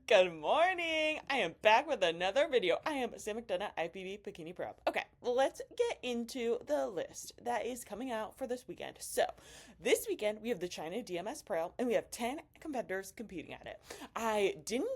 Good morning. I am back with another video. I am Sam McDonough, IFBB Bikini Prep. Okay, let's get into the list that is coming out for this weekend. So, this weekend we have the China DMS Pro, and we have 10 competitors competing at it. I didn't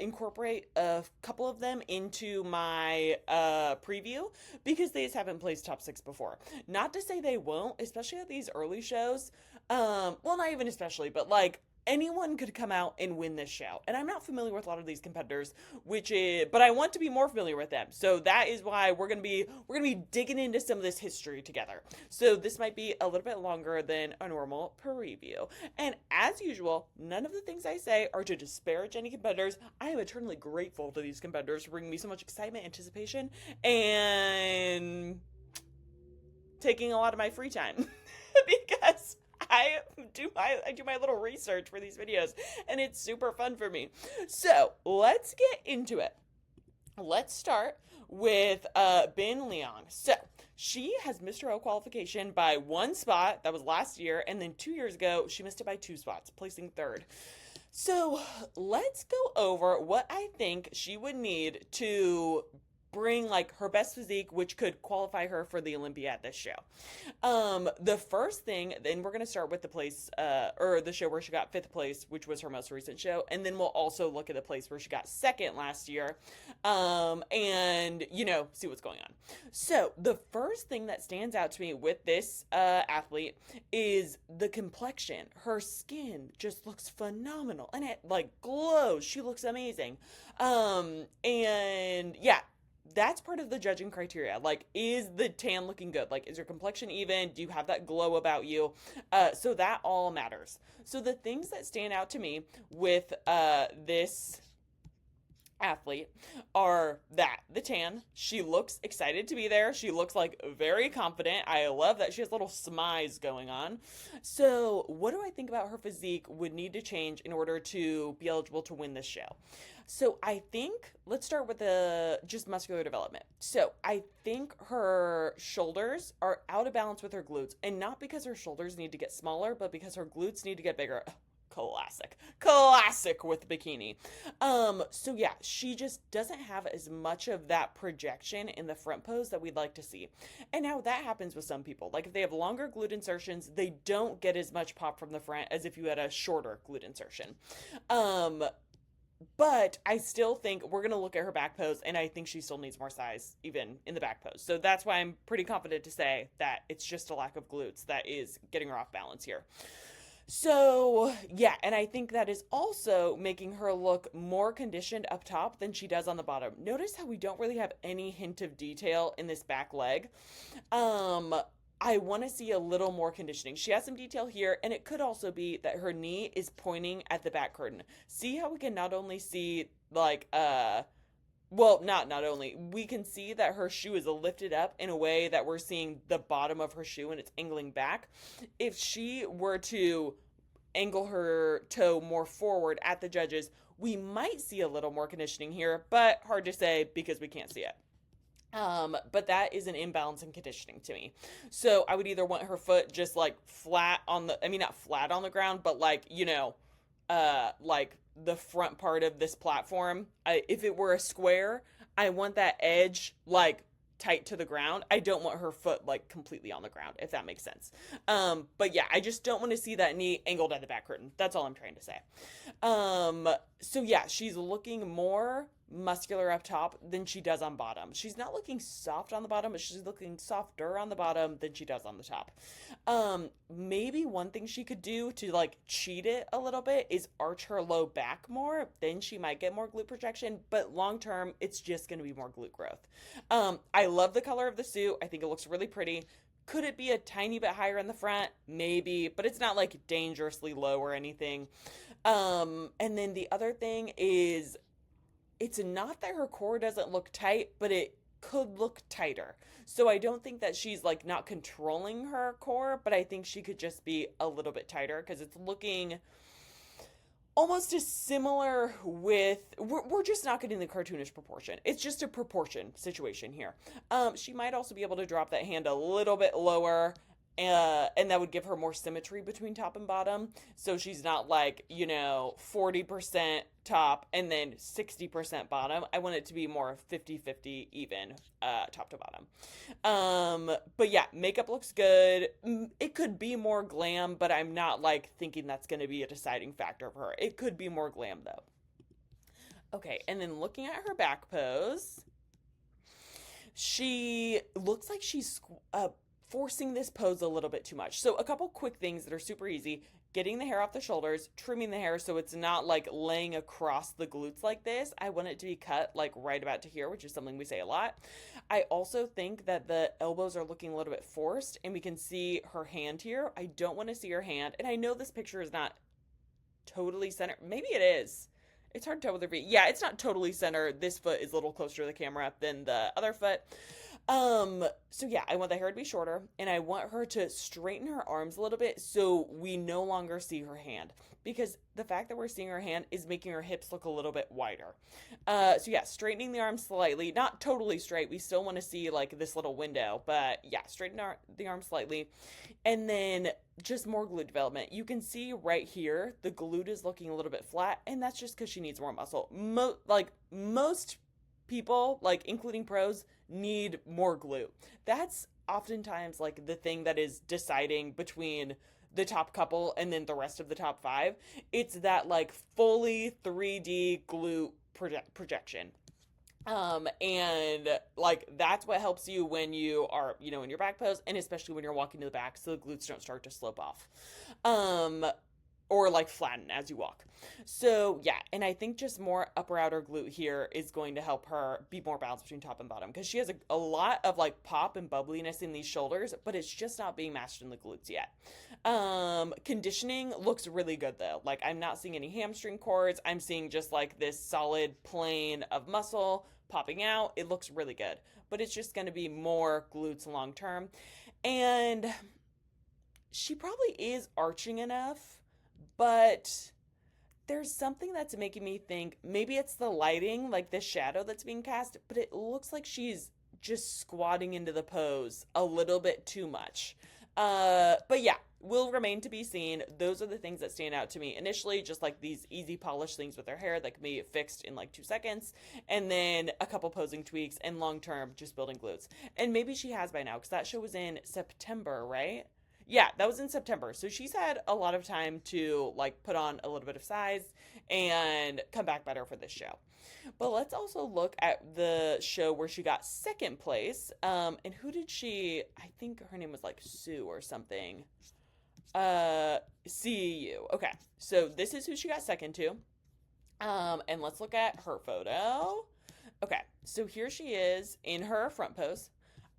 incorporate a couple of them into my preview because they just haven't placed top 6 before. Not to say they won't, especially at these early shows. Well, not even especially, but like anyone could come out and win this show. And I'm not familiar with a lot of these competitors, but I want to be more familiar with them. So that is why we're going to be digging into some of this history together. So this might be a little bit longer than a normal preview. And as usual, none of the things I say are to disparage any competitors. I am eternally grateful to these competitors for bringing me so much excitement, anticipation, and taking a lot of my free time because I do my little research for these videos, and it's super fun for me. So let's get into it. Let's start with Bin Liang. So she has missed her O qualification by 1 spot. That was last year, and then 2 years ago she missed it by 2 spots, placing 3rd. So let's go over what I think she would need to bring like her best physique, which could qualify her for the Olympia at this show. The first thing, then we're going to start with the place, or the show where she got 5th place, which was her most recent show. And then we'll also look at the place where she got 2nd last year, and, see what's going on. So the first thing that stands out to me with this athlete is the complexion. Her skin just looks phenomenal, and it like glows. She looks amazing. And yeah, that's part of the judging criteria. Like, is the tan looking good? Like, is your complexion even? Do you have that glow about you? So that all matters. So the things that stand out to me with this athlete are that the tan, she looks excited to be there. She looks like very confident. I love that she has little smiles going on. So what do I think about her physique would need to change in order to be eligible to win this show? So I think, let's start with just muscular development. So I think her shoulders are out of balance with her glutes, and not because her shoulders need to get smaller, but because her glutes need to get bigger. Classic with Bikini. So yeah, she just doesn't have as much of that projection in the front pose that we'd like to see. And now that happens with some people. Like if they have longer glute insertions, they don't get as much pop from the front as if you had a shorter glute insertion. But I still think we're going to look at her back pose, and I think she still needs more size even in the back pose. So that's why I'm pretty confident to say that it's just a lack of glutes that is getting her off balance here. So, yeah, and I think that is also making her look more conditioned up top than she does on the bottom. Notice how we don't really have any hint of detail in this back leg. I want to see a little more conditioning. She has some detail here, and it could also be that her knee is pointing at the back curtain. See how we can not only see, like, well, not only. We can see that her shoe is lifted up in a way that we're seeing the bottom of her shoe and it's angling back. If she were to angle her toe more forward at the judges, we might see a little more conditioning here, but hard to say because we can't see it. But that is an imbalance in conditioning to me. So I would either want her foot just like flat on the, I mean, not flat on the ground, but like, like the front part of this platform. If it were a square, I want that edge like tight to the ground. I don't want her foot like completely on the ground, if that makes sense. But yeah, I just don't want to see that knee angled at the back curtain. That's all I'm trying to say. So yeah, she's looking more muscular up top than she does on bottom. She's not looking soft on the bottom, but she's looking softer on the bottom than she does on the top. Maybe one thing she could do to like cheat it a little bit is arch her low back more. Then she might get more glute projection, but long term, it's just going to be more glute growth. I love the color of the suit. I think it looks really pretty. Could it be a tiny bit higher in the front? Maybe, but it's not like dangerously low or anything. And then the other thing is, it's not that her core doesn't look tight, but it could look tighter. So I don't think that she's like not controlling her core, but I think she could just be a little bit tighter because it's looking almost as similar with, we're just not getting the cartoonish proportion. It's just a proportion situation here. She might also be able to drop that hand a little bit lower. And that would give her more symmetry between top and bottom. So she's not like, 40% top and then 60% bottom. I want it to be more 50-50 even, top to bottom. But yeah, makeup looks good. It could be more glam, but I'm not like thinking that's going to be a deciding factor for her. It could be more glam though. Okay, and then looking at her back pose, she looks like she's forcing this pose a little bit too much. So a couple quick things that are super easy. Getting the hair off the shoulders, trimming the hair so it's not like laying across the glutes like this. I want it to be cut like right about to here, which is something we say a lot. I also think that the elbows are looking a little bit forced and we can see her hand here. I don't want to see her hand. And I know this picture is not totally centered. Maybe it is. It's hard to tell with her feet. Yeah, it's not totally centered. This foot is a little closer to the camera than the other foot. So yeah, I want the hair to be shorter and I want her to straighten her arms a little bit so we no longer see her hand, because the fact that we're seeing her hand is making her hips look a little bit wider. So yeah, straightening the arms slightly, not totally straight. We still want to see like this little window, but yeah, straighten the arms slightly. And then just more glute development. You can see right here, the glute is looking a little bit flat, and that's just because she needs more muscle. Most people, like including pros, need more glute. That's oftentimes like the thing that is deciding between the top couple and then the rest of the top 5. It's that like fully 3D glute projection. And like that's what helps you when you are, in your back pose, and especially when you're walking to the back so the glutes don't start to slope off. Or like flatten as you walk. So yeah, and I think just more upper outer glute here is going to help her be more balanced between top and bottom, because she has a lot of like pop and bubbliness in these shoulders, but it's just not being matched in the glutes yet. Conditioning looks really good though. Like I'm not seeing any hamstring cords. I'm seeing just like this solid plane of muscle popping out. It looks really good, but it's just going to be more glutes long term. And she probably is arching enough, but there's something that's making me think maybe it's the lighting, like the shadow that's being cast, but it looks like she's just squatting into the pose a little bit too much. But yeah, will remain to be seen. Those are the things that stand out to me initially, just like these easy polished things with her hair that can be fixed in like 2 seconds, and then a couple posing tweaks, and long term just building glutes. And maybe she has by now, because that show was in September, right? Yeah, that was in September. So she's had a lot of time to like put on a little bit of size and come back better for this show. But let's also look at the show where she got second place. And who did she, I think her name was like Sue or something. CEU. Okay. So this is who she got second to. And let's look at her photo. Okay. So here she is in her front pose.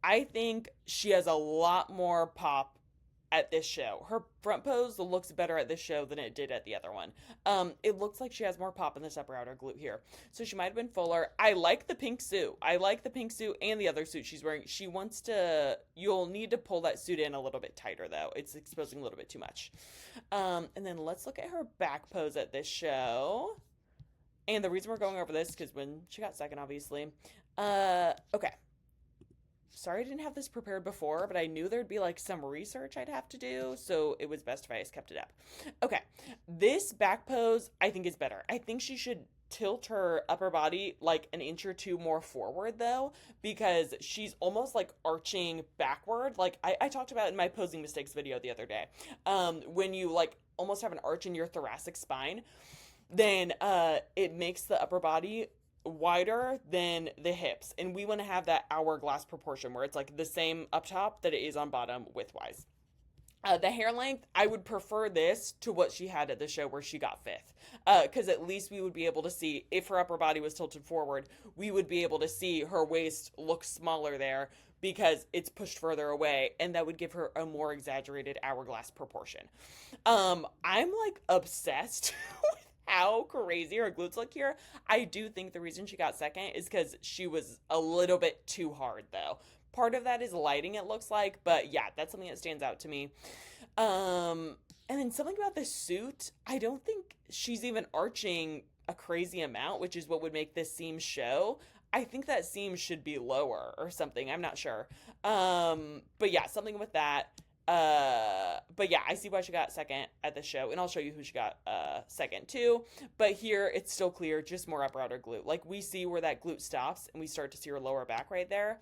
I think she has a lot more pop at this show. Her front pose looks better at this show than it did at the other one. It looks like she has more pop in this upper outer glute here. So she might have been fuller. I like the pink suit. I like the pink suit and the other suit she's wearing. You'll need to pull that suit in a little bit tighter though. It's exposing a little bit too much. And then let's look at her back pose at this show. And the reason we're going over this, because when she got second, obviously. Okay. Sorry I didn't have this prepared before, but I knew there'd be like some research I'd have to do, so it was best if I just kept it up. Okay, this back pose I think is better. I think she should tilt her upper body like an inch or two more forward though, because she's almost like arching backward. Like I talked about in my posing mistakes video the other day. When you like almost have an arch in your thoracic spine, then it makes the upper body wider than the hips, and we want to have that hourglass proportion where it's like the same up top that it is on bottom width-wise. The hair length, I would prefer this to what she had at the show where she got fifth, because at least we would be able to see, if her upper body was tilted forward, we would be able to see her waist look smaller there because it's pushed further away, and that would give her a more exaggerated hourglass proportion. I'm like obsessed with how crazy her glutes look here. I do think the reason she got second is because she was a little bit too hard though. Part of that is lighting, it looks like, but yeah, that's something that stands out to me. And then something about the suit, I don't think she's even arching a crazy amount, which is what would make this seam show. I think that seam should be lower or something. I'm not sure. But yeah, something with that. But yeah, I see why she got second at the show, and I'll show you who she got second too. But here it's still clear, just more upper outer glute. Like we see where that glute stops, and we start to see her lower back right there.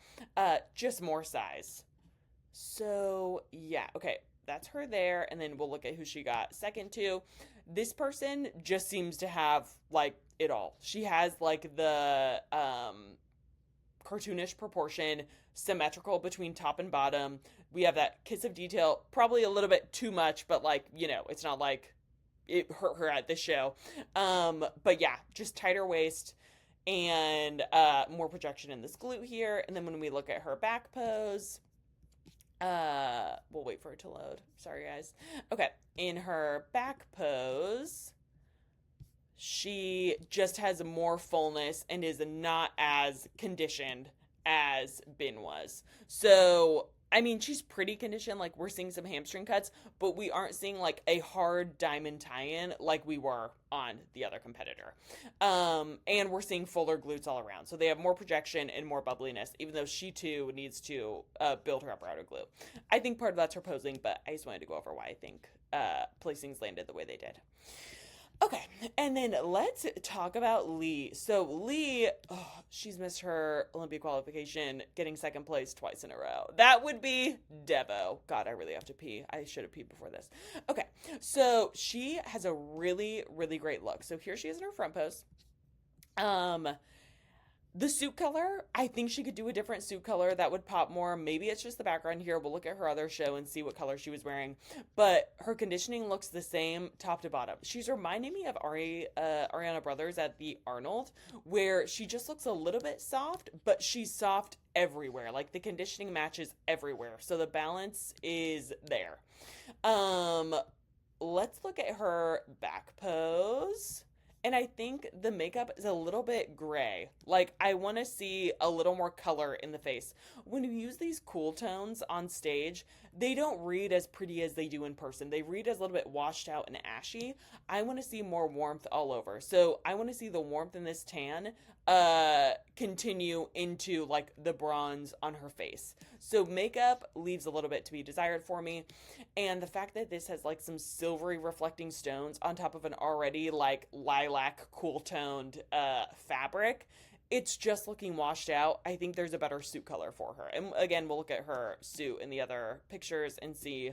Just more size. So yeah, okay, that's her there, and then we'll look at who she got second to. This person just seems to have like it all. She has like the cartoonish proportion, symmetrical between top and bottom. We have that kiss of detail, probably a little bit too much, but like, you know, it's not like it hurt her at this show. But yeah, just tighter waist and more projection in this glute here. And then when we look at her back pose, we'll wait for it to load. Sorry, guys. Okay, in her back pose, she just has more fullness and is not as conditioned as Bin was. So, I mean, she's pretty conditioned. Like, we're seeing some hamstring cuts, but we aren't seeing, like, a hard diamond tie-in like we were on the other competitor. And we're seeing fuller glutes all around. So they have more projection and more bubbliness, even though she, too, needs to build her upper outer glute. I think part of that's her posing, but I just wanted to go over why I think placings landed the way they did. Okay, and then let's talk about Lee. So Lee, she's missed her Olympic qualification, getting second place twice in a row. That would be Devo. God, I really have to pee. I should have peed before this. Okay, so she has a really, really great look. So here she is in her front pose. The suit color, I think she could do a different suit color that would pop more. Maybe it's just the background here. We'll look at her other show and see what color she was wearing. But her conditioning looks the same top to bottom. She's reminding me of Ariana Brothers at the Arnold, where she just looks a little bit soft, but she's soft everywhere. Like the conditioning matches everywhere. So the balance is there. Let's look at her back pose. And I think the makeup is a little bit gray. Like, I want to see a little more color in the face. When you use these cool tones on stage, they don't read as pretty as they do in person. They read as a little bit washed out and ashy. I want to see more warmth all over. So I want to see the warmth in this tan continue into, like, the bronze on her face. So makeup leaves a little bit to be desired for me. And the fact that this has, like, some silvery reflecting stones on top of an already, like, lilac cool toned fabric, it's just looking washed out. I think there's a better suit color for her. And again, we'll look at her suit in the other pictures and see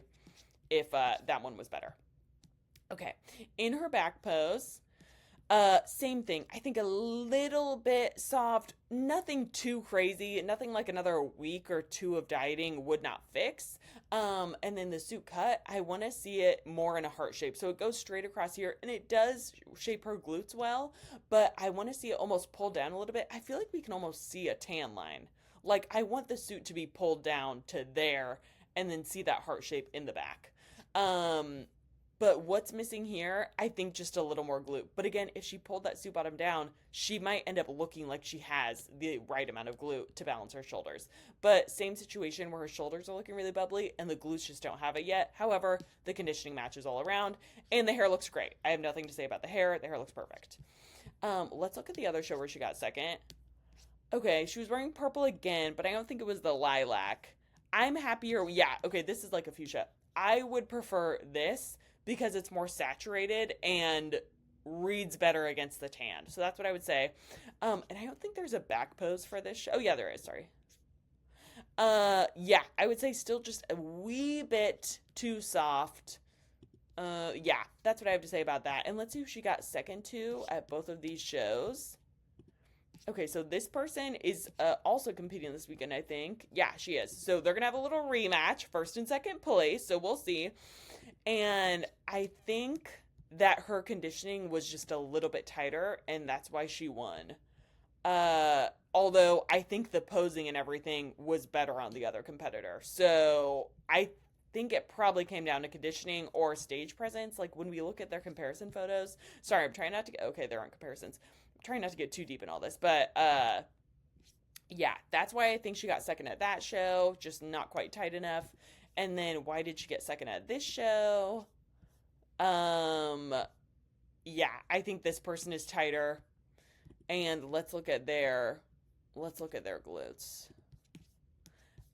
if that one was better. Okay, in her back pose, same thing. I think a little bit soft, nothing too crazy, nothing like another week or two of dieting would not fix. And then the suit cut, I want to see it more in a heart shape. So it goes straight across here and it does shape her glutes well, but I want to see it almost pulled down a little bit. I feel like we can almost see a tan line. Like I want the suit to be pulled down to there and then see that heart shape in the back. But what's missing here, I think just a little more glute. But again, if she pulled that suit bottom down, she might end up looking like she has the right amount of glute to balance her shoulders. But same situation where her shoulders are looking really bubbly and the glutes just don't have it yet. However, the conditioning matches all around and the hair looks great. I have nothing to say about the hair. The hair looks perfect. Let's look at the other show where she got second. Okay, she was wearing purple again, but I don't think it was the lilac. I'm happier. Yeah, okay, this is like a fuchsia. I would prefer this because it's more saturated and reads better against the tan. So that's what I would say. And I don't think there's a back pose for this show. Oh, yeah, there is. Sorry. Yeah, I would say still just a wee bit too soft. Yeah, that's what I have to say about that. And let's see who she got second to at both of these shows. Okay, so this person is also competing this weekend, I think. Yeah, she is. So they're going to have a little rematch, first and second place. So we'll see. And I think that her conditioning was just a little bit tighter, and that's why she won. Although I think the posing and everything was better on the other competitor. So I think it probably came down to conditioning or stage presence. Like when we look at their comparison photos. Sorry, I'm trying not to get... Okay, there aren't comparisons. I'm trying not to get too deep in all this. But yeah, that's why I think she got second at that show. Just not quite tight enough. And then why did she get second at this show? Yeah, I think this person is tighter. And let's look at their glutes.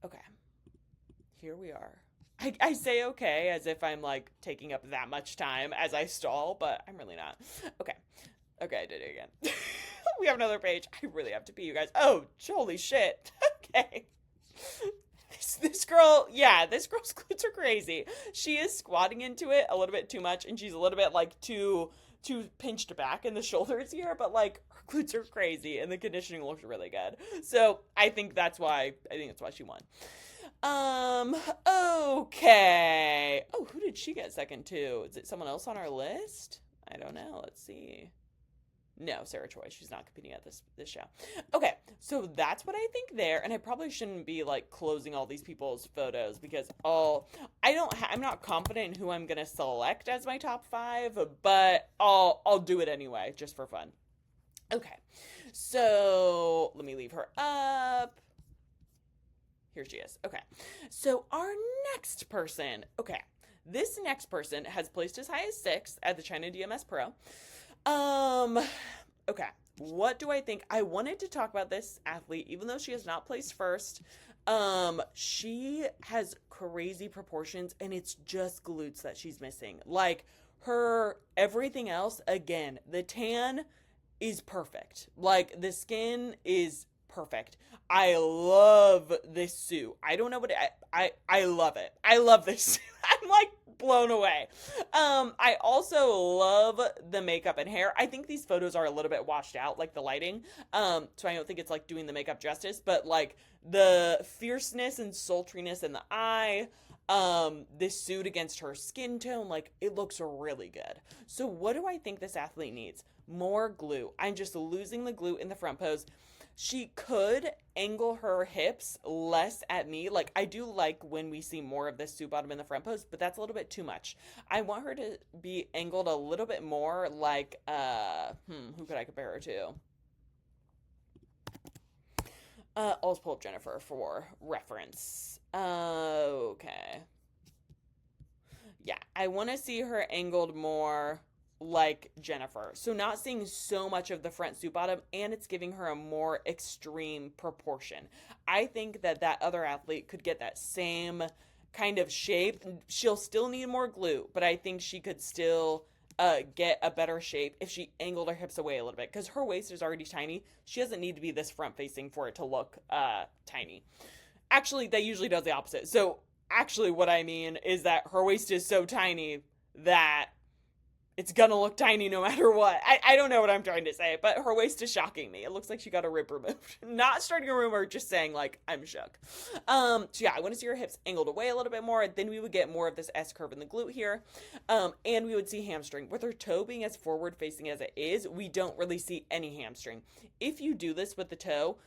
Okay. Here we are. I say okay as if I'm like taking up that much time as I stall, but I'm really not. Okay. Okay, I did it again. We have another page. I really have to pee, you guys. Oh, holy shit. Okay. This girl, yeah, this girl's glutes are crazy. She is squatting into it a little bit too much, and she's a little bit like too pinched back in the shoulders here, but like her glutes are crazy and the conditioning looks really good. So I think that's why she won. Okay. Oh, who did she get second to? Is it someone else on our list? I don't know. Let's see. No, Sarah Choi. She's not competing at this show. Okay, so that's what I think there, and I probably shouldn't be like closing all these people's photos because I'm not confident in who I'm gonna select as my top 5, but I'll do it anyway just for fun. Okay, so let me leave her up. Here she is. Okay, so our next person. Okay, this next person has placed as high as 6 at the China DMS Pro. Okay. What do I think? I wanted to talk about this athlete, even though she has not placed first. She has crazy proportions, and it's just glutes that she's missing. Like, her everything else, again, the tan is perfect. Like, the skin is perfect. I love this suit. I don't know what I love it. I love this suit. I'm like blown away. I also love the makeup and hair. I think these photos are a little bit washed out, like the lighting. So I don't think it's like doing the makeup justice, but like the fierceness and sultriness in the eye, this suit against her skin tone, like it looks really good. So what do I think this athlete needs? More glute. I'm just losing the glute in the front pose. She could angle her hips less at me. Like, I do like when we see more of this suit bottom in the front pose, but that's a little bit too much. I want her to be angled a little bit more like, who could I compare her to? I'll just pull up Jennifer for reference. Okay. Yeah, I want to see her angled more like Jennifer. So not seeing so much of the front suit bottom, and it's giving her a more extreme proportion. I think that other athlete could get that same kind of shape. She'll still need more glute, but I think she could still get a better shape if she angled her hips away a little bit, because her waist is already tiny. She doesn't need to be this front facing for it to look tiny. Actually, that usually does the opposite. So actually what I mean is that her waist is so tiny that it's gonna look tiny no matter what. I don't know what I'm trying to say, but her waist is shocking me. It looks like she got a rib removed. Not starting a rumor, just saying, like, I'm shook. So yeah, I want to see her hips angled away a little bit more. Then we would get more of this S curve in the glute here. And we would see hamstring. With her toe being as forward facing as it is, we don't really see any hamstring. If you do this with the toe,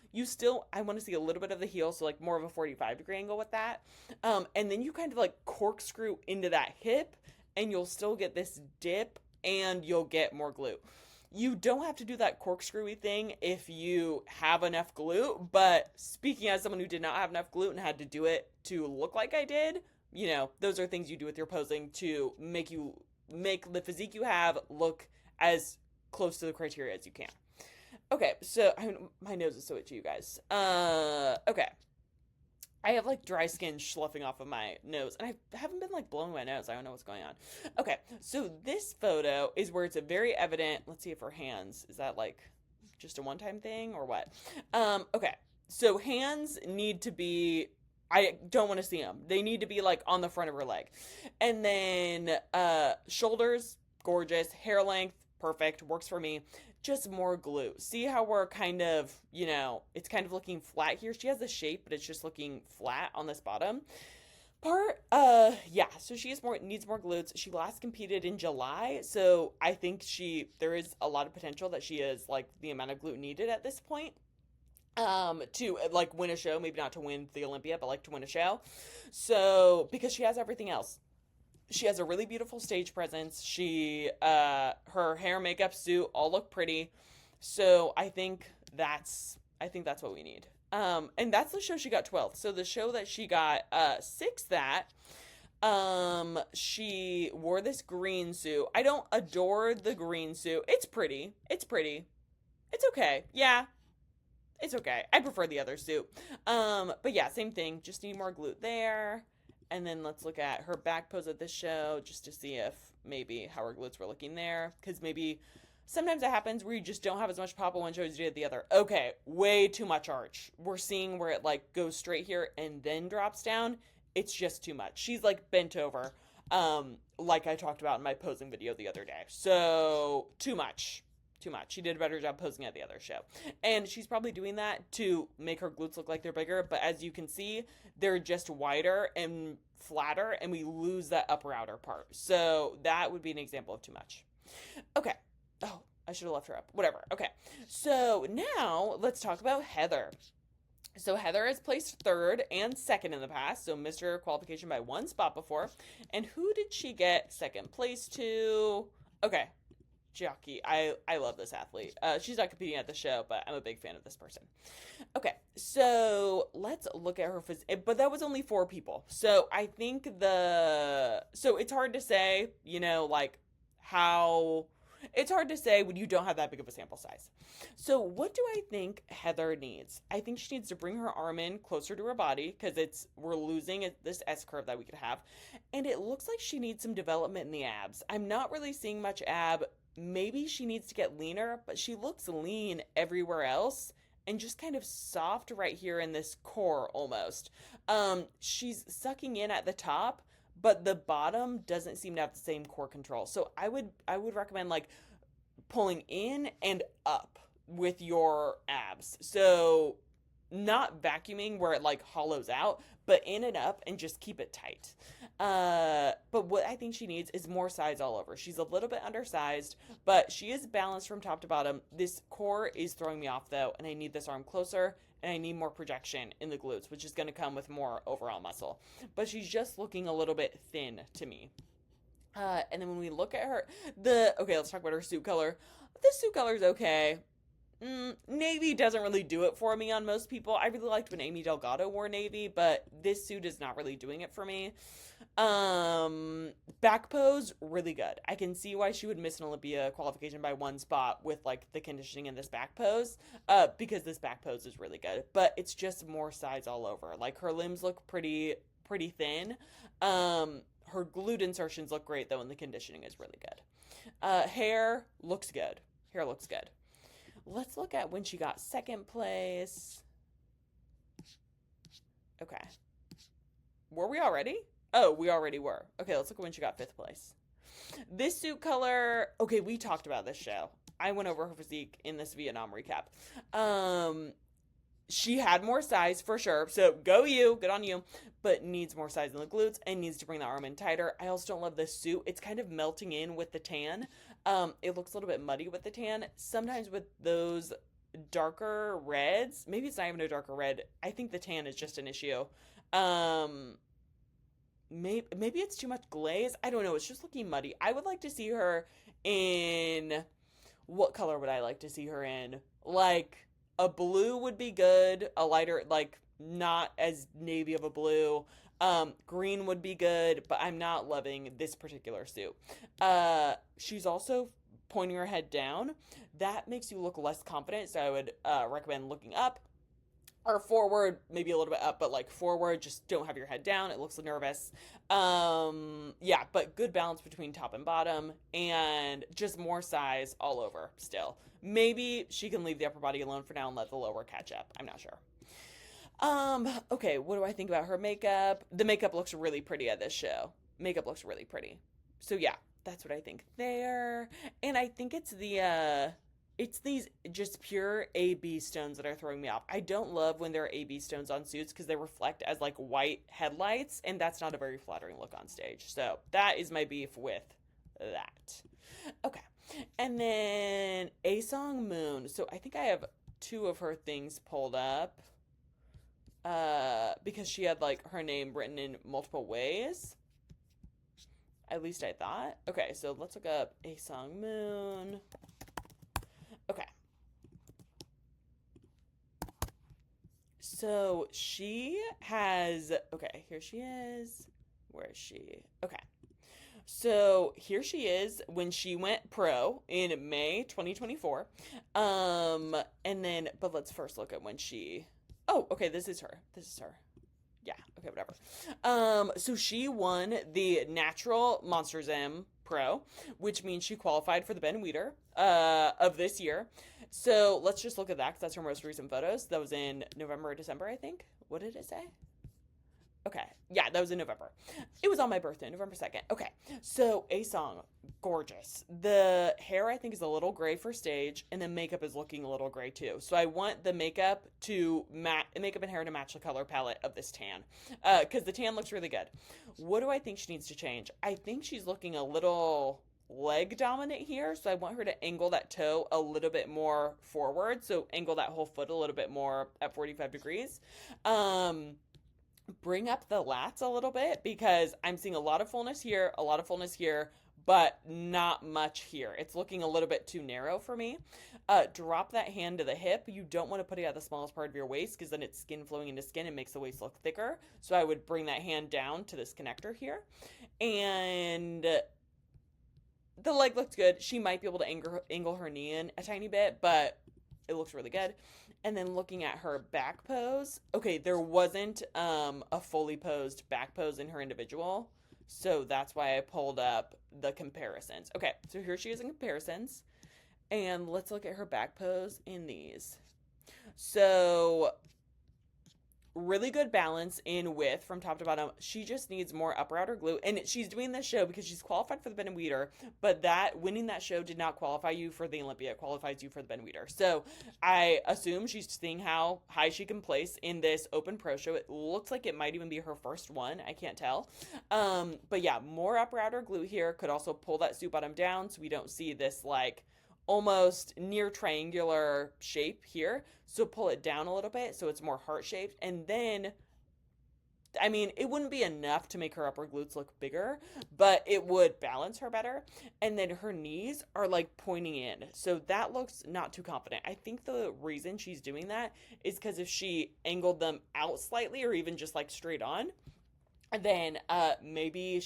I want to see a little bit of the heel, so like more of a 45-degree angle with that. And then you kind of like corkscrew into that hip, and you'll still get this dip, and you'll get more glute. You don't have to do that corkscrewy thing if you have enough glute, but speaking as someone who did not have enough glute and had to do it to look like I did, those are things you do with your posing to make the physique you have look as close to the criteria as you can. Okay, so my nose is so itchy, you guys. Okay. I have like dry skin sloughing off of my nose, and I haven't been like blowing my nose. I don't know what's going on. Okay, so this photo is where it's a very evident. Let's see if her hands, is that like just a one-time thing or what? Okay, so hands need to be, I don't want to see them. They need to be like on the front of her leg. And then shoulders, gorgeous. Hair length, perfect, works for me. Just more glute. See how we're kind of, it's kind of looking flat here. She has the shape, but it's just looking flat on this bottom part. Yeah, so she needs more glutes. She last competed in July, so I think there is a lot of potential that she is like the amount of glute needed at this point to like win a show, maybe not to win the Olympia, but like to win a show. So because she has everything else. She has a really beautiful stage presence. Her hair, makeup, suit all look pretty. So I think that's what we need. And that's the show she got 12th. So the show that she got 6th at, she wore this green suit. I don't adore the green suit. It's pretty. It's okay. Yeah. It's okay. I prefer the other suit. But yeah, same thing. Just need more glute there. And then let's look at her back pose at this show just to see if maybe how her glutes were looking there. Because maybe sometimes that happens where you just don't have as much pop on one show as you did the other. Okay, way too much arch. We're seeing where it like goes straight here and then drops down. It's just too much. She's like bent over, like I talked about in my posing video the other day. So too much. Too much. She did a better job posing at the other show. And she's probably doing that to make her glutes look like they're bigger. But as you can see, they're just wider and flatter, and we lose that upper outer part. So that would be an example of too much. Okay. Oh, I should have left her up. Whatever. Okay. So now let's talk about Heather. So Heather has placed third and second in the past, so missed her qualification by one spot before. And who did she get second place to? Okay. Jockey. I love this athlete. She's not competing at the show, but I'm a big fan of this person. Okay, so let's look at her physique. But that was only 4 people. So I think so it's hard to say, like how... It's hard to say when you don't have that big of a sample size. So what do I think Heather needs? I think she needs to bring her arm in closer to her body because we're losing this S-curve that we could have. And it looks like she needs some development in the abs. I'm not really seeing much ab. Maybe she needs to get leaner, but she looks lean everywhere else and just kind of soft right here in this core almost. She's sucking in at the top, but the bottom doesn't seem to have the same core control. So I would recommend like pulling in and up with your abs. So not vacuuming where it like hollows out, but in and up and just keep it tight. But what I think she needs is more size all over. She's a little bit undersized, but she is balanced from top to bottom. This core is throwing me off though, and I need this arm closer, and I need more projection in the glutes, which is going to come with more overall muscle. But she's just looking a little bit thin to me. And then when we look at her, let's talk about her suit color. This suit color is okay. Navy doesn't really do it for me on most people. I really liked when Amy Delgado wore navy, but this suit is not really doing it for me. Back pose, really good. I can see why she would miss an Olympia qualification by one spot with like the conditioning in this back pose, because this back pose is really good, but it's just more size all over. Like her limbs look pretty thin. Her glute insertions look great though, and the conditioning is really good. Hair looks good. Let's look at when she got second place. Okay. Were we already? Oh, we already were. Okay, let's look at when she got 5th place. This suit color, okay, we talked about this show. I went over her physique in this Vietnam recap. She had more size for sure, so go you, good on you, but needs more size in the glutes and needs to bring the arm in tighter. I also don't love this suit. It's kind of melting in with the tan. It looks a little bit muddy with the tan. Sometimes with those darker reds, maybe it's not even a darker red. I think the tan is just an issue. Maybe it's too much glaze. I don't know. It's just looking muddy. I would like to see her in... What color would I like to see her in? Like, a blue would be good. A lighter, like, not as navy of a blue. Green would be good, but I'm not loving this particular suit. She's also pointing her head down. That makes you look less confident, so I would recommend looking up. Or forward, maybe a little bit up, but like forward, just don't have your head down. It looks nervous. Yeah, but good balance between top and bottom, and just more size all over still. Maybe she can leave the upper body alone for now and let the lower catch up. I'm not sure. Okay, what do I think about her makeup? The makeup looks really pretty at this show. Makeup looks really pretty. So yeah, that's what I think there. And I think it's it's these just pure AB stones that are throwing me off. I don't love when there are AB stones on suits because they reflect as like white headlights, and that's not a very flattering look on stage. So that is my beef with that. Okay. And then A-Song Moon. So I think I have 2 of her things pulled up. Because she had like her name written in multiple ways. At least I thought. Okay, so let's look up A-Song Moon. Okay. So she has, okay, here she is. Where is she? Okay. So here she is when she went pro in May 2024. And then, but let's first look at when she, oh, okay, this is her. Yeah, okay, whatever. So she won the Natural Monsters M Pro, which means she qualified for the Ben Weeder of this year. So let's just look at that because that's her most recent photos. That was in November or December, I think. What did it say? Okay. Yeah, that was in November. It was on my birthday, November 2nd. Okay. So, A Song, gorgeous. The hair, I think, is a little gray for stage, and the makeup is looking a little gray too. So, I want the makeup to makeup and hair to match the color palette of this tan. Because the tan looks really good. What do I think she needs to change? I think she's looking a little leg dominant here, so I want her to angle that toe a little bit more forward. So, angle that whole foot a little bit more at 45 degrees. Bring up the lats a little bit because I'm seeing a lot of fullness here, but not much here. It's looking a little bit too narrow for me. Drop that hand to the hip. You don't want to put it at the smallest part of your waist because then it's skin flowing into skin and makes the waist look thicker. So I would bring that hand down to this connector here. And the leg looks good. She might be able to angle her knee in a tiny bit, but it looks really good. And then looking at her back pose, okay, there wasn't a fully posed back pose in her individual, so that's why I pulled up the comparisons. Okay, so here she is in comparisons, and let's look at her back pose in these. So really good balance in width from top to bottom. She just needs more upper outer glute, and she's doing this show because she's qualified for the Ben Weeder, but that winning that show did not qualify you for the Olympia. It qualifies you for the Ben Weeder. So I assume she's seeing how high she can place in this open pro show. It looks like it might even be her first one. I can't tell. But yeah, more upper outer glute here. Could also pull that suit bottom down so we don't see this like almost near triangular shape here. So pull it down a little bit so it's more heart shaped. And then, I mean, it wouldn't be enough to make her upper glutes look bigger, but it would balance her better. And then her knees are like pointing in. So that looks not too confident. I think the reason she's doing that is because if she angled them out slightly or even just like straight on, then maybe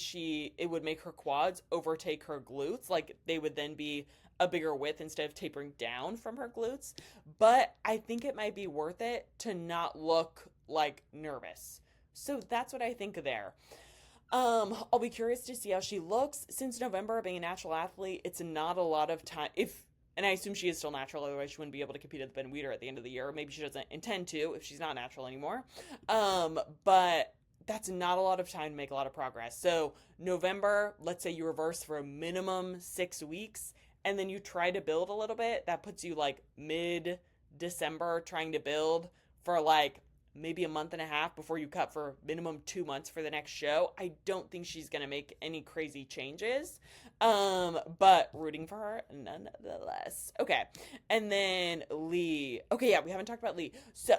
it would make her quads overtake her glutes. Like they would then be a bigger width instead of tapering down from her glutes. But I think it might be worth it to not look like nervous. So that's what I think there. I'll be curious to see how she looks. Since November, being a natural athlete, it's not a lot of time. And I assume she is still natural, otherwise she wouldn't be able to compete at the Ben Weeder at the end of the year. Maybe she doesn't intend to if she's not natural anymore. But that's not a lot of time to make a lot of progress. So November, let's say you reverse for a minimum 6 weeks, and then you try to build a little bit. That puts you like mid-December trying to build for like maybe a month and a half before you cut for minimum 2 months for the next show. I don't think she's going to make any crazy changes, but rooting for her nonetheless. Okay, and then Lee. Okay, yeah, we haven't talked about Lee. So,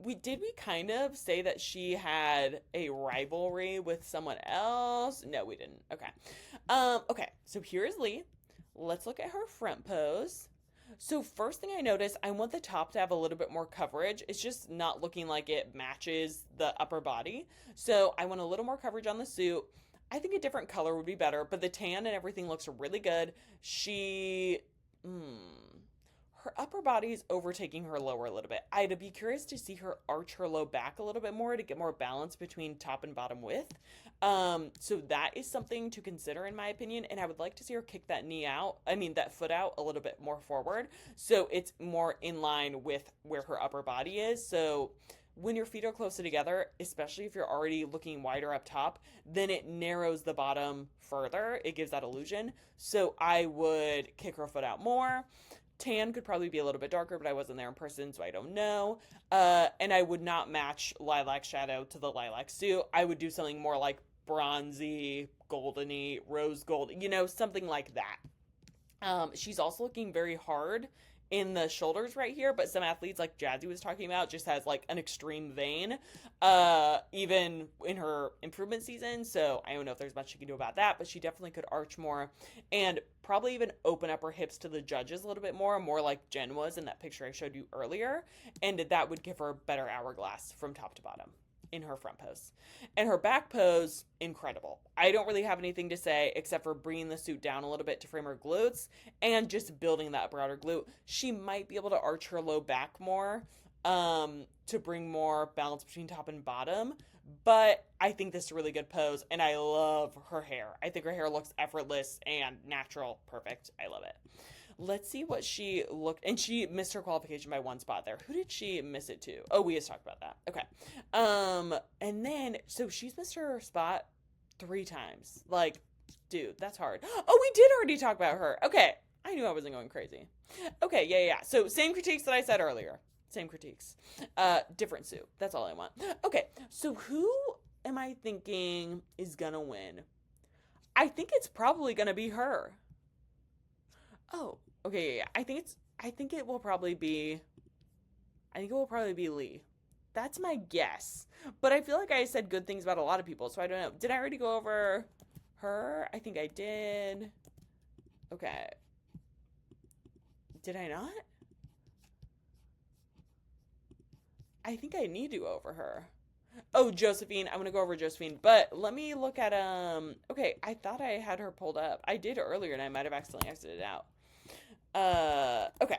we kind of say that she had a rivalry with someone else? No, we didn't. Okay. Okay, so here's Lee. Let's look at her front pose. So first thing I noticed, I want the top to have a little bit more coverage. It's just not looking like it matches the upper body. So I want a little more coverage on the suit. I think a different color would be better, but the tan and everything looks really good. Her upper body is overtaking her lower a little bit. I'd be curious to see her arch her low back a little bit more to get more balance between top and bottom width. So that is something to consider in my opinion, and I would like to see her kick that that foot out a little bit more forward so it's more in line with where her upper body is. So when your feet are closer together, especially if you're already looking wider up top, then it narrows the bottom further. It gives that illusion. So I would kick her foot out more. Tan could probably be a little bit darker, but I wasn't there in person, so I don't know. And I would not match lilac shadow to the lilac suit. I would do something more like bronzy, goldeny, rose gold, something like that. She's also looking very hard in the shoulders right here, but some athletes like Jazzy was talking about just has like an extreme vein, even in her improvement season. So I don't know if there's much she can do about that, but she definitely could arch more and probably even open up her hips to the judges a little bit more like Jen was in that picture I showed you earlier. And that would give her a better hourglass from top to bottom in her front pose. And her back pose, incredible. I don't really have anything to say except for bringing the suit down a little bit to frame her glutes and just building that upper outer glute. She might be able to arch her low back more, to bring more balance between top and bottom. But I think this is a really good pose, and I love her hair. I think her hair looks effortless and natural. Perfect. I love it. Let's see what she looked, and she missed her qualification by one spot there. Who did she miss it to? Oh, we just talked about that. Okay. And then, so she's missed her spot 3 times. Like, dude, that's hard. Oh, we did already talk about her. Okay. I knew I wasn't going crazy. Okay, yeah. So, same critiques that I said earlier. Same critiques. Different suit. That's all I want. Okay, so who am I thinking is gonna win? I think it's probably gonna be her. Oh, okay, yeah. I think it will probably be Lee. That's my guess. But I feel like I said good things about a lot of people, so I don't know. Did I already go over her? I think I did. Okay. Did I not? I think I need to go over her. Oh, Josephine. I'm gonna go over Josephine. But let me look at okay, I thought I had her pulled up. I did earlier and I might have accidentally exited out. Okay.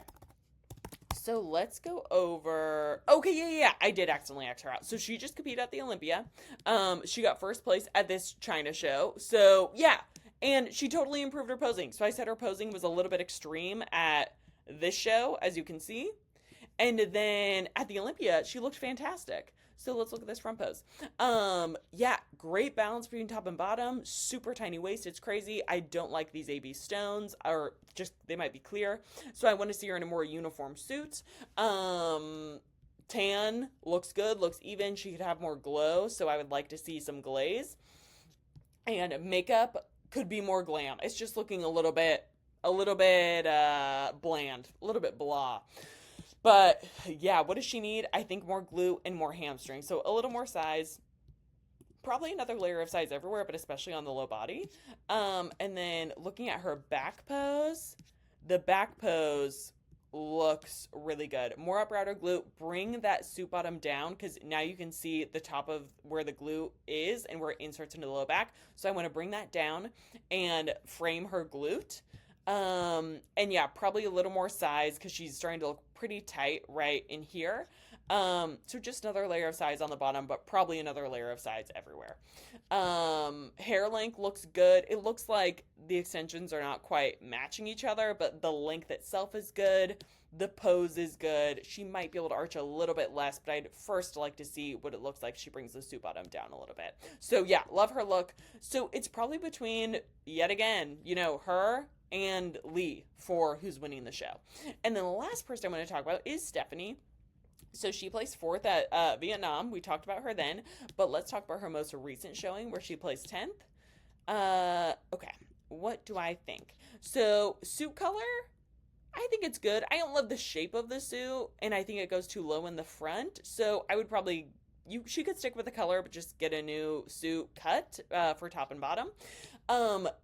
So let's go over. Okay, yeah. I did accidentally X her out. So she just competed at the Olympia. She got first place at this China show. So yeah. And she totally improved her posing. So I said her posing was a little bit extreme at this show, as you can see. And then at the Olympia, she looked fantastic. So let's look at this front pose. Yeah, great balance between top and bottom. Super tiny waist. It's crazy. I don't like these AB stones, or just they might be clear. So I want to see her in a more uniform suit. Tan looks good, looks even. She could have more glow, so I would like to see some glaze. And makeup could be more glam. It's just looking a little bit bland, a little bit blah. But yeah, what does she need? I think more glute and more hamstring. So a little more size, probably another layer of size everywhere, but especially on the low body. And then looking at her back pose, the back pose looks really good. More upper outer glute, bring that suit bottom down, because now you can see the top of where the glute is and where it inserts into the low back. So I want to bring that down and frame her glute. And yeah, probably a little more size because she's starting to look pretty tight right in here. So just another layer of size on the bottom, but probably another layer of size everywhere. Hair length looks good. It looks like the extensions are not quite matching each other, but the length itself is good. The pose is good. She might be able to arch a little bit less, but I'd first like to see what it looks like. She brings the suit bottom down a little bit. So yeah, love her look. So it's probably between, yet again, her and Lee for who's winning the show. And then the last person I want to talk about is Stephanie. So she placed 4th at Vietnam. We talked about her then, but let's talk about her most recent showing where she placed 10th. Okay, what do I think? So suit color, I think it's good. I don't love the shape of the suit, and I think it goes too low in the front. So I would probably, she could stick with the color, but just get a new suit cut for top and bottom.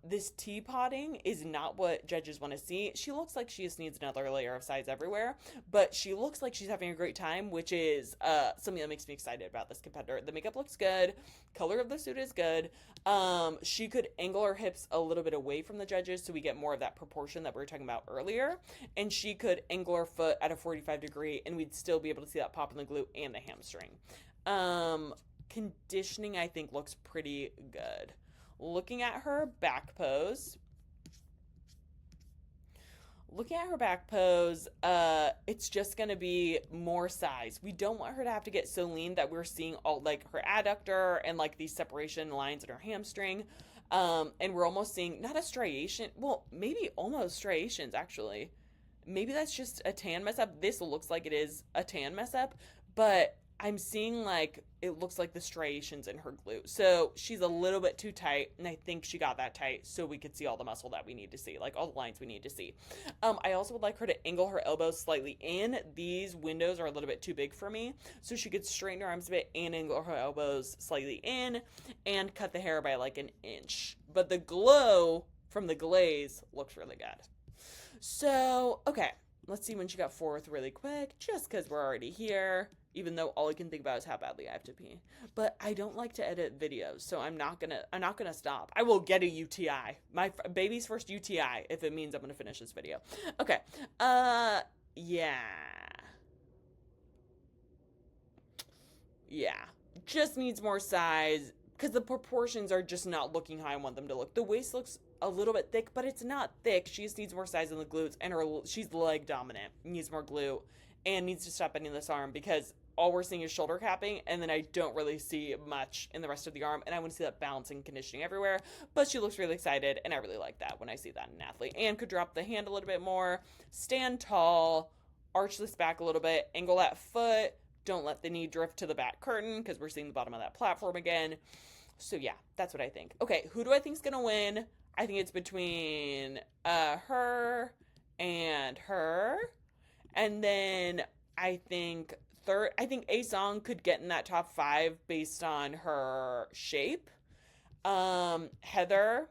This teapotting is not what judges want to see. She looks like she just needs another layer of size everywhere, but she looks like she's having a great time, which is something that makes me excited about this competitor. The makeup looks good. Color of the suit is good. She could angle her hips a little bit away from the judges so we get more of that proportion that we were talking about earlier, and she could angle her foot at a 45-degree, and we'd still be able to see that pop in the glute and the hamstring. Conditioning, I think, looks pretty good. Looking at her back pose, it's just going to be more size. We don't want her to have to get so lean that we're seeing all like her adductor and like these separation lines in her hamstring. And we're almost seeing not a striation. Well, maybe almost striations, actually. Maybe that's just a tan mess up. This looks like it is a tan mess up, but I'm seeing like it looks like the striations in her glute. So she's a little bit too tight, and I think she got that tight so we could see all the muscle that we need to see, like all the lines we need to see. I also would like her to angle her elbows slightly in. These windows are a little bit too big for me, so she could straighten her arms a bit and angle her elbows slightly in and cut the hair by like an inch. But the glow from the glaze looks really good. So, okay, let's see when she got 4th really quick, just because we're already here. Even though all I can think about is how badly I have to pee. But I don't like to edit videos, so I'm not gonna stop. I will get a UTI. My baby's first UTI, if it means I'm gonna finish this video. Okay. Yeah. Yeah. Just needs more size because the proportions are just not looking how I want them to look. The waist looks a little bit thick, but it's not thick. She just needs more size in the glutes, and she's leg dominant. Needs more glute and needs to stop bending this arm because all we're seeing is shoulder capping, and then I don't really see much in the rest of the arm, and I want to see that balance and conditioning everywhere. But she looks really excited, and I really like that when I see that in an athlete. And could drop the hand a little bit more, stand tall, arch this back a little bit, angle that foot, don't let the knee drift to the back curtain because we're seeing the bottom of that platform again. So yeah, that's what I think. Okay, who do I think is going to win? I think it's between her and her. And then I think third, I think A-Song could get in that top 5 based on her shape. Heather.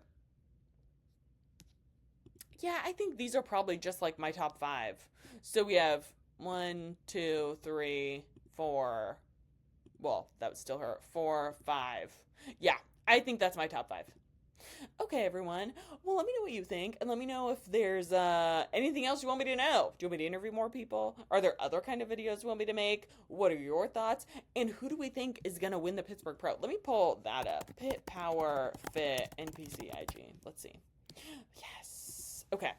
Yeah, I think these are probably just like my top 5. So we have 1, 2, 3, 4. Well, that was still her. 4, 5. Yeah, I think that's my top 5. Okay, everyone. Well, let me know what you think, and let me know if there's anything else you want me to know. Do you want me to interview more people? Are there other kind of videos you want me to make? What are your thoughts? And who do we think is going to win the Pittsburgh Pro? Let me pull that up. Pit, Power, Fit, and PCIG. Let's see. Yes. Okay.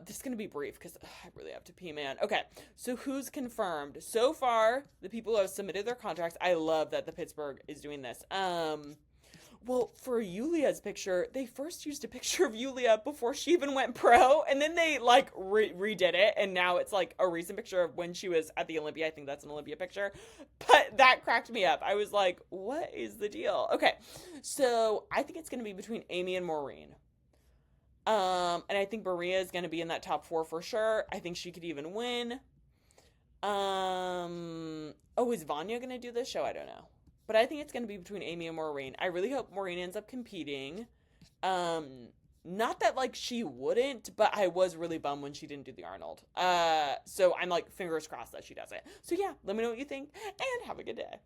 This is going to be brief because I really have to pee, man. Okay. So who's confirmed? So far, the people who have submitted their contracts, I love that the Pittsburgh is doing this. Well, for Yulia's picture, they first used a picture of Yulia before she even went pro, and then they, like, redid it, and now it's, like, a recent picture of when she was at the Olympia. I think that's an Olympia picture. But that cracked me up. I was like, what is the deal? Okay, so I think it's going to be between Amy and Maureen. And I think Maria is going to be in that top 4 for sure. I think she could even win. Oh, is Vanya going to do this show? I don't know. But I think it's going to be between Amy and Maureen. I really hope Maureen ends up competing. Not that, like, she wouldn't, but I was really bummed when she didn't do the Arnold. So I'm, like, fingers crossed that she does it. So, yeah, let me know what you think, and have a good day.